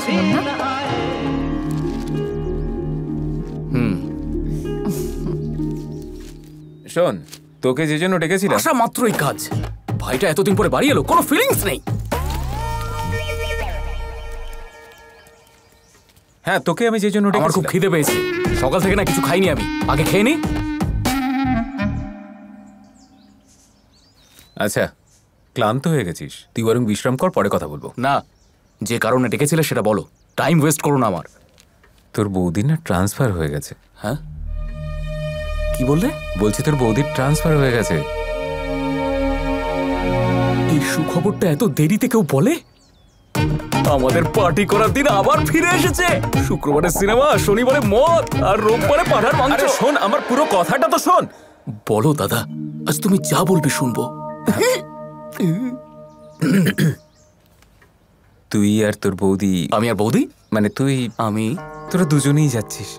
শুনুন না। শোন, তোকে যে জন্য ডেকেছিলাম, আশা মাত্রই কাজ। ভাইটা এতদিন পরে বাড়ি এলো, কোনো ফিলিংস নেই। হ্যাঁ তোকে আমি যে জন্য আমার খুব ডেকেছিলাম। খিদে পেয়েছে, সকাল থেকে না কিছু খাইনি আমি, আগে খেয়ে নি। আচ্ছা, ক্লান্ত হয়ে গেছিস, তুই বরং বিশ্রাম কর, পরে কথা বলবো। না, যে কারণে ডেকেছিলে সেটা বলো, টাইম ওয়েস্ট করো না আমার। তোর বৌদির না ট্রান্সফার হয়ে গেছে। হ্যাঁ, কি বললে? বলছি তোর বৌদির ট্রান্সফার হয়ে গেছে। এই সুখবরটা এত দেরিতে কেউ বলে? আমাদের পার্টি করার দিন আবার ফিরে এসেছে। শুক্রবারে সিনেমা, শনিবারে মদ, আর রোববারে পাঠার মাংস। আরে শোন, আমার পুরো কথাটা তো শোন। বলো দাদা, আজ তুমি যা বলবে শুনবো। তুই আর তোর বৌদি, আমি আর বৌদি? মানে তুই, আমি? তোরা দুজনেই যাচ্ছিস